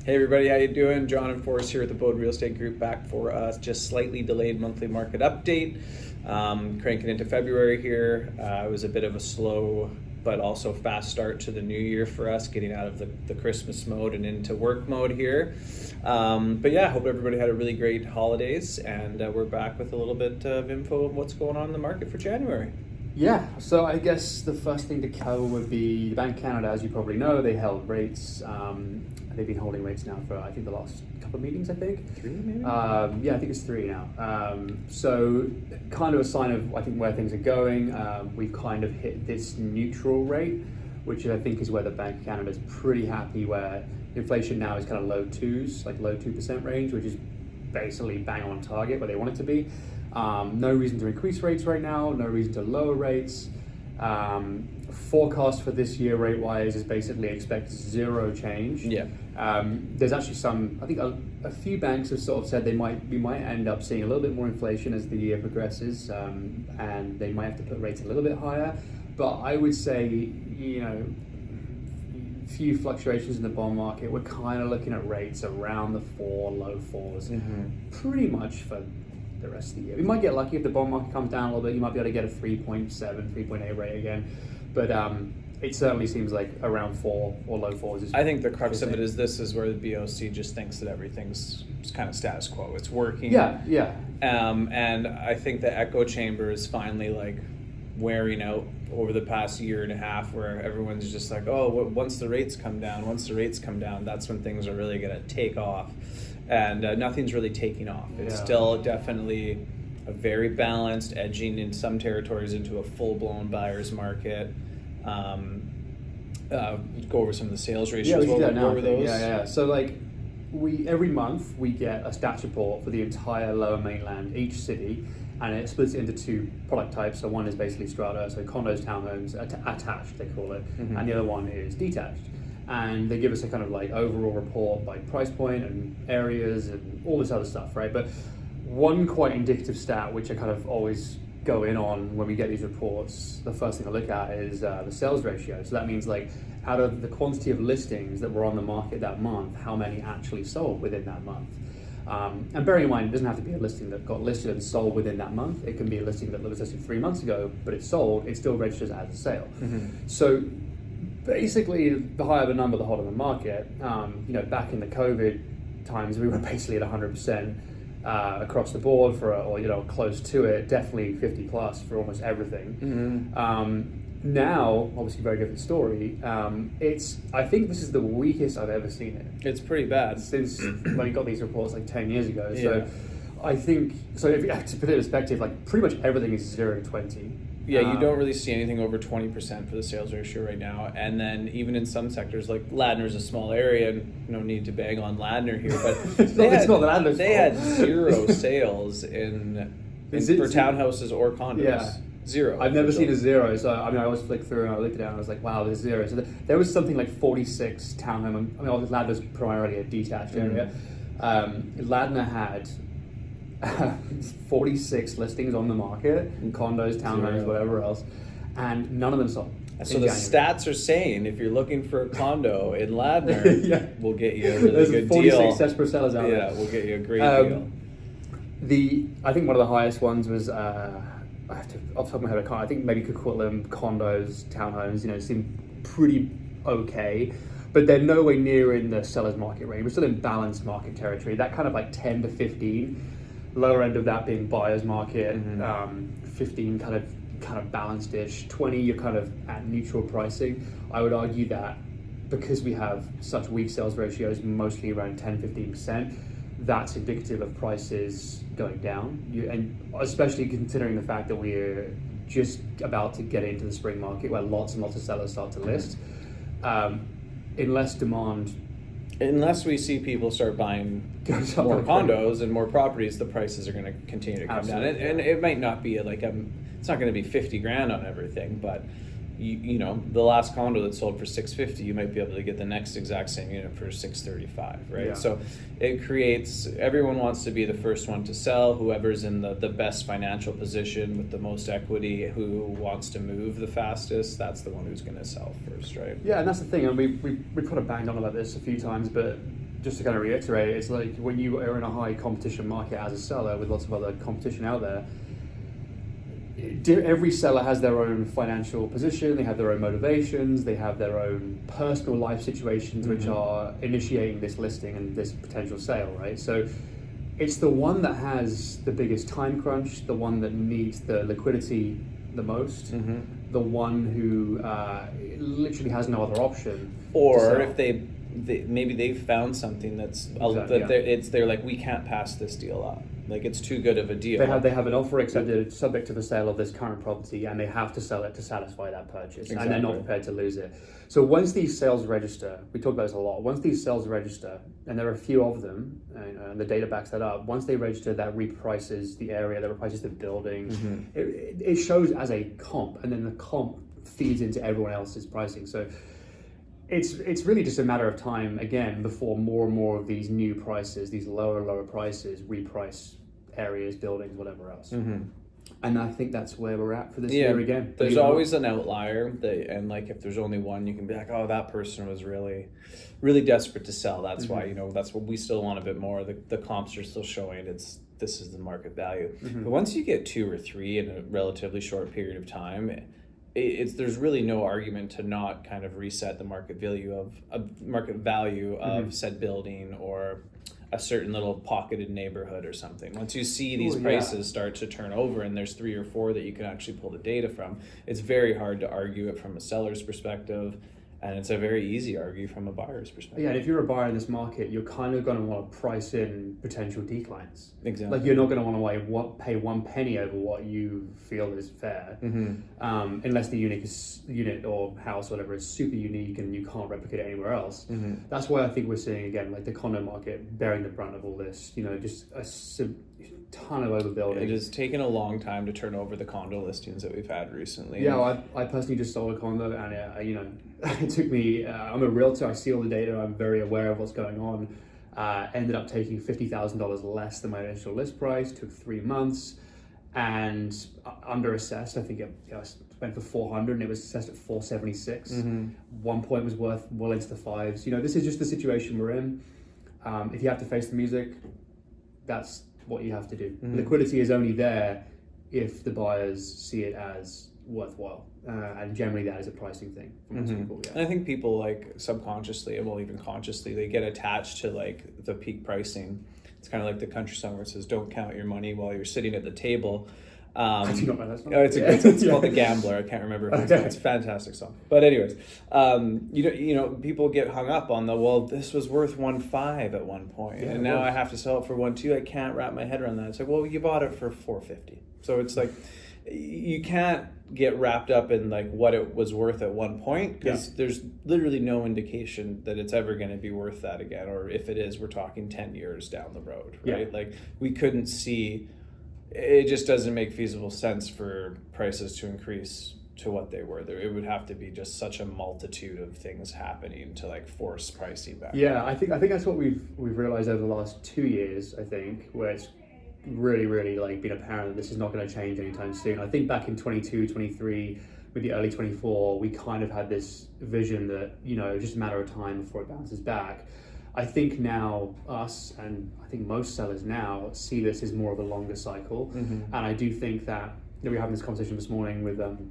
Hey everybody, how you doing? John and Forrest here at the Bode Real Estate Group, back for a just slightly delayed monthly market update. Cranking into February here. It was a bit of a slow but also fast start to the new year for us, getting out of the Christmas mode and into work mode here. But yeah, hope everybody had a really great holidays, and we're back with a little bit of info of what's going on in the market for January. Yeah, so I guess the first thing to cover would be the Bank of Canada. As you probably know, they held rates. They've been holding rates now for, I think, the last couple of meetings, I think. 3 maybe? Yeah, I think it's 3 now. So kind of a sign of, I think, where things are going. We've kind of hit this neutral rate, which I think is where the Bank of Canada is pretty happy, where inflation now is kind of low 2s, like low 2% range, which is basically bang on target where they want it to be. No reason to increase rates right now, no reason to lower rates. Forecast for this year rate-wise is basically expect zero change. Yeah. There's actually some, I think a few banks have sort of said we might end up seeing a little bit more inflation as the year progresses, and they might have to put rates a little bit higher. But I would say, few fluctuations in the bond market. We're kind of looking at rates around the low 4s, pretty much for the rest of the year. We might get lucky if the bond market comes down a little bit. You might be able to get a 3.7, 3.8 rate again, but it certainly seems like around 4 or low 4s. I think the crux of it is this is where the BOC just thinks that everything's kind of status quo. It's working. Yeah. And I think the echo chamber is finally like wearing out over the past year and a half, where everyone's just like, oh, once the rates come down, that's when things are really going to take off. And nothing's really taking off. It's still definitely a very balanced, edging in some territories into a full-blown buyer's market. Go over some of the sales ratios. Yeah, what were those? Yeah. So like, every month we get a stats report for the entire Lower Mainland, each city, and it splits it into 2 product types. So one is basically strata, so condos, townhomes, attached they call it, and the other one is detached. And they give us a kind of like overall report by price point and areas and all this other stuff, right? But one quite indicative stat, which I kind of always go in on when we get these reports, the first thing I look at is the sales ratio. So that means like, out of the quantity of listings that were on the market that month, how many actually sold within that month? And bearing in mind, it doesn't have to be a listing that got listed and sold within that month. It can be a listing that was listed 3 months ago, but it sold, it still registers as a sale. So basically, the higher the number, the hotter the market. Back in the COVID times, we were basically at 100% across the board or close to it, definitely 50 plus for almost everything. Now, obviously, very different story. I think this is the weakest I've ever seen it. It's pretty bad since when we got these reports like 10 years ago. So I think, if you have to put it in perspective, like pretty much everything is 0 to 20. Yeah, you don't really see anything over 20% for the sales ratio right now. And then even in some sectors, like Ladner's a small area, and no need to bang on Ladner here, but they had 0 sales for townhouses or condos. Yeah. 0. I've never seen a 0, so I always flicked through and I looked it down and I was like, wow, there's 0. So there was something like 46 townhome. Ladner's primarily a detached area. Ladner had 46 listings on the market in condos, townhomes, whatever else, and none of them sold. So the stats are saying if you're looking for a condo in Ladner, we'll get you a really good 46 deal. 46 desperate sellers out there. Yeah, we'll get you a great deal. I think one of the highest ones was I have to, off the top of my head, I think maybe you could call them condos, townhomes. Seem pretty okay. But they're nowhere near in the seller's market range. We're still in balanced market territory. That kind of like 10 to 15. Lower end of that being buyer's market, 15 kind of balanced-ish, 20 you're kind of at neutral pricing. I would argue that because we have such weak sales ratios, mostly around 10-15%, that's indicative of prices going down. And especially considering the fact that we're just about to get into the spring market where lots and lots of sellers start to list. Unless we see people start buying more condos and more properties, the prices are going to continue to come down. And it might not be it's not going to be 50 grand on everything, but the last condo that sold for $650, you might be able to get the next exact same unit for $635, right? Yeah. So it creates, everyone wants to be the first one to sell. Whoever's in the best financial position with the most equity, who wants to move the fastest, that's the one who's going to sell first, right? Yeah, and that's the thing. And we put a bang on about this a few times, but just to kind of reiterate, it's like when you are in a high competition market as a seller with lots of other competition out there, every seller has their own financial position, they have their own motivations, they have their own personal life situations which are initiating this listing and this potential sale, right? So it's the one that has the biggest time crunch, the one that needs the liquidity the most, the one who literally has no other option. Or if they maybe they've found something that's they're like, we can't pass this deal up. Like, it's too good of a deal. They have an offer accepted subject to the sale of this current property, and they have to sell it to satisfy that purchase, and they're not prepared to lose it. So once these sales register, we talk about this a lot, once these sales register, and there are a few of them, and the data backs that up, once they register, that reprices the area, that reprices the building. It shows as a comp, and then the comp feeds into everyone else's pricing. So it's really just a matter of time, again, before more and more of these new prices, these lower prices, reprice areas, buildings, whatever else. And I think that's where we're at for this year again. There's always an outlier, and like if there's only one, you can be like, oh, that person was really, really desperate to sell. That's why, that's what we still want a bit more. The comps are still showing this is the market value. But once you get 2 or 3 in a relatively short period of time, there's really no argument to not kind of reset the market value of said building or a certain little pocketed neighborhood or something. Once you see these prices start to turn over and there's 3 or 4 that you can actually pull the data from, it's very hard to argue it from a seller's perspective. And it's a very easy argue from a buyer's perspective. Yeah, and if you're a buyer in this market, you're kind of going to want to price in potential declines. Exactly. Like, you're not going to want to pay 1 penny over what you feel is fair, unless the unit or house or whatever is super unique and you can't replicate it anywhere else. That's why I think we're seeing, again, like the condo market bearing the brunt of all this. Just a ton of overbuilding. It has taken a long time to turn over the condo listings that we've had recently. Yeah, I personally just sold a condo, and it took me. I'm a realtor. I see all the data. I'm very aware of what's going on. Ended up taking $50,000 less than my initial list price. Took 3 months, and under assessed. I think it went for 400, and it was assessed at 476. 1 point was worth well into the fives. This is just the situation we're in. If you have to face the music, that's what you have to do. Liquidity is only there if the buyers see it as worthwhile, and generally that is a pricing thing for most people. And I think people, like, subconsciously, well, even consciously, they get attached to like the peak pricing. It's kind of like the country song where it says, "Don't count your money while you're sitting at the table." I do not know that song. It's called The Gambler. I can't remember. It's a fantastic song. But anyways, people get hung up on this was worth 1.5 at one point, and now I have to sell it for 1.2. I can't wrap my head around that. It's like, well, you bought it for 450. So it's like, you can't get wrapped up in like what it was worth at one point, because there's literally no indication that it's ever going to be worth that again, or if it is, we're talking 10 years down the road, right? Like, we couldn't see. It just doesn't make feasible sense for prices to increase to what they were. It would have to be just such a multitude of things happening to like force pricing back. Yeah, I think that's what we've realized over the last 2 years. I think where it's really like been apparent that this is not going to change anytime soon. I think back in 22, 23, with the early 24, we kind of had this vision that it's just a matter of time before it bounces back. I think now us, and I think most sellers now, see this as more of a longer cycle. And I do think that we were having this conversation this morning with on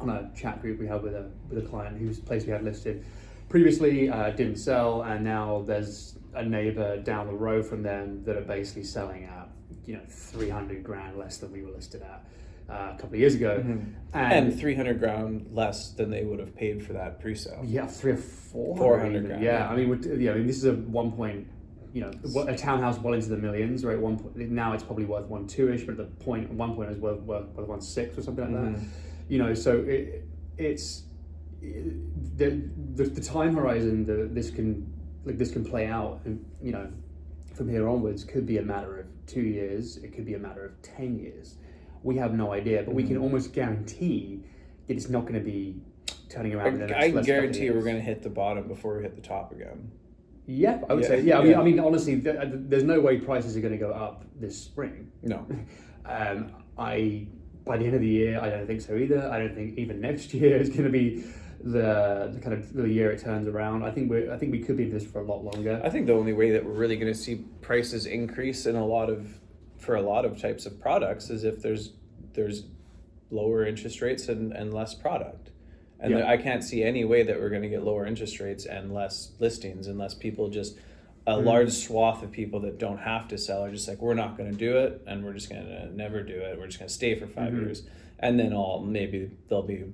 a chat group we have with a client whose place we had listed previously didn't sell, and now there's a neighbor down the road from them that are basically selling at 300 grand less than we were listed at a couple of years ago, and 300 grand less than they would have paid for that pre-sale. Yeah, 300 or 400 grand. Yeah, I mean, this is a 1 point, a townhouse well into the millions, right? Now it's probably worth 1.2-ish, but at one point it was worth 1.6 or something like that. So it's the time horizon that this can play out, from here onwards, could be a matter of 2 years. It could be a matter of 10 years. We have no idea, but we can almost guarantee that it's not going to be turning around in the next. I guarantee we're going to hit the bottom before we hit the top again. Yeah, I would say. Yeah, I mean, honestly, there's no way prices are going to go up this spring. No. By the end of the year, I don't think so either. I don't think even next year is going to be the kind of the year it turns around. I think we could be in this for a lot longer. I think the only way that we're really going to see prices increase for a lot of types of products is if there's lower interest rates and less product. And I can't see any way that we're going to get lower interest rates and less listings unless people just, a large swath of people that don't have to sell are just like, we're not going to do it, and we're just going to never do it. We're just going to stay for 5 years. And then maybe there'll be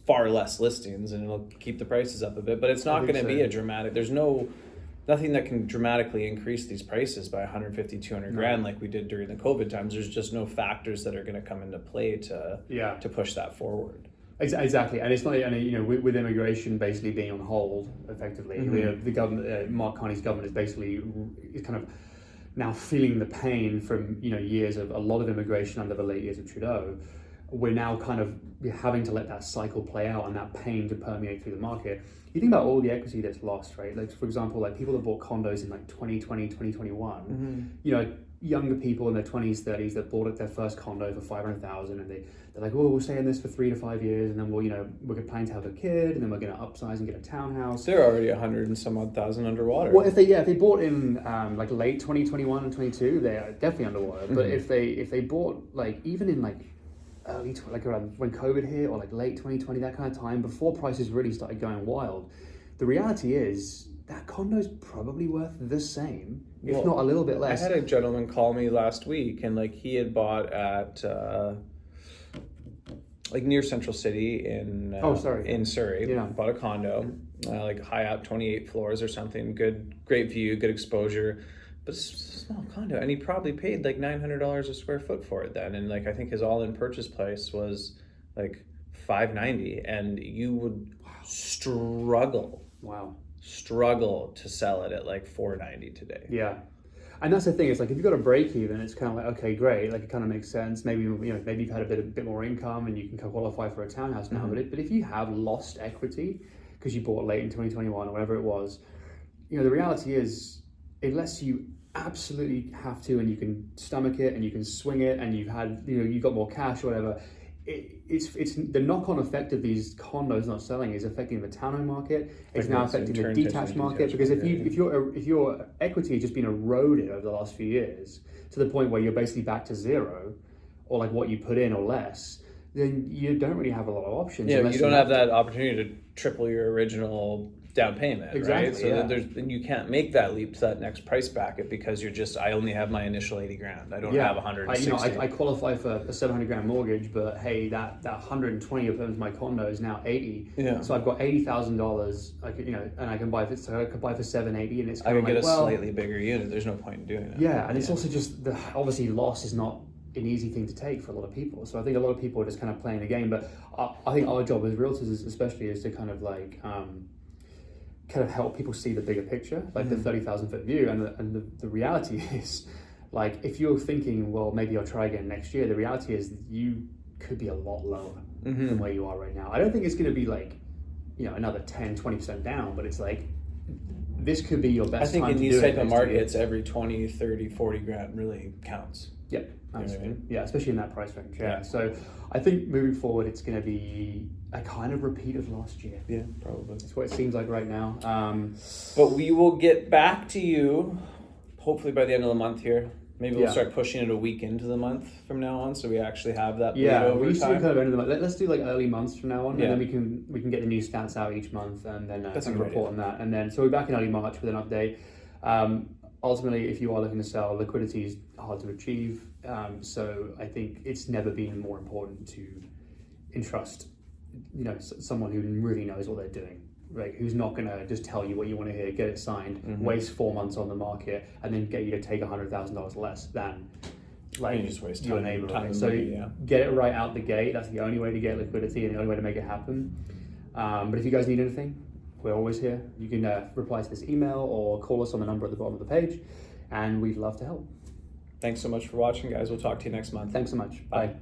far less listings and it'll keep the prices up a bit. But it's not going to be a dramatic, there's nothing that can dramatically increase these prices by 150, 200 grand like we did during the COVID times. There's just no factors that are going to come into play to push that forward. Exactly, and it's not, with immigration basically being on hold, effectively, the government, Mark Carney's government is kind of now feeling the pain from years of a lot of immigration under the late years of Trudeau. We're now kind of having to let that cycle play out and that pain to permeate through the market. You think about all the equity that's lost, right? Like, for example, like people that bought condos in like 2020, 2021, younger people in their 20s, 30s that bought their first condo for 500,000, and they're like, well, we'll stay in this for 3 to 5 years, and then we're planning to have a kid, and then we're going to upsize and get a townhouse. They're already 100 and some odd thousand underwater. Well, if they bought in like late 2021 and 22, they are definitely underwater. But if they bought like even in like early like around when COVID hit or like late 2020, that kind of time before prices really started going wild, the reality is that condo's probably worth the same, if not a little bit less. I had a gentleman call me last week, and like he had bought at like near Central City in Surrey. Bought a condo, like high up, 28 floors or something. Great view, good exposure, but it's a small condo, and he probably paid like $900 a square foot for it then. And like I think his all-in purchase price was like $590, and you would struggle to sell it at like $490 today. Yeah. And that's the thing, it's like if you've got a break even, it's kind of like, okay, great, like it kind of makes sense. Maybe maybe you've had a bit more income and you can qualify for a townhouse now. But if you have lost equity because you bought late in 2021 or whatever it was, the reality is, unless you absolutely have to and you can stomach it and you can swing it and you've got more cash or whatever, it's the knock-on effect of these condos not selling is affecting the townhome market. It's now affecting the detached market, because if your equity has just been eroded over the last few years to the point where you're basically back to zero, or like what you put in or less, then you don't really have a lot of options. Yeah, you don't have that opportunity to triple your original down payment, right? So then you can't make that leap to that next price bracket because I only have my initial 80 grand. I don't have 160. I qualify for a 700 grand mortgage, but hey, that 120 of my condo is now 80. Yeah. So I've got $80,000. And I can buy for $780, and it's I can get a slightly bigger unit. There's no point in doing it. Yeah, and it's also just obviously loss is not an easy thing to take for a lot of people. So I think a lot of people are just kind of playing the game. But I think our job as realtors, especially, is to kind of like kind of help people see the bigger picture, like the 30,000 foot view. And the reality is, like, if you're thinking, well, maybe I'll try again next year, the reality is that you could be a lot lower than where you are right now. I don't think it's going to be like, another 10, 20% down, but it's like, this could be your best time to do it. I think in these type of markets, every 20, 30, 40 grand really counts. Yeah, absolutely. Yeah, especially in that price range. Yeah. So I think moving forward, it's going to be a kind of repeat of last year. Yeah, probably. That's what it seems like right now. But we will get back to you, hopefully by the end of the month here. Maybe we'll start pushing it a week into the month from now on, so we actually have that. We used to do kind of end of the month. Let's do like early months from now on, and then we can get the new stats out each month, and then report on that. And then so we're back in early March with an update. Ultimately, if you are looking to sell, liquidity is hard to achieve. So I think it's never been more important to entrust, someone who really knows what they're doing, right? Who's not going to just tell you what you want to hear, get it signed, waste 4 months on the market, and then get you to take $100,000 less than like just waste your neighbor. Right? So get it right out the gate. That's the only way to get liquidity and the only way to make it happen. But if you guys need anything, we're always here. You can reply to this email or call us on the number at the bottom of the page, and we'd love to help. Thanks so much for watching, guys. We'll talk to you next month. Thanks so much. Bye.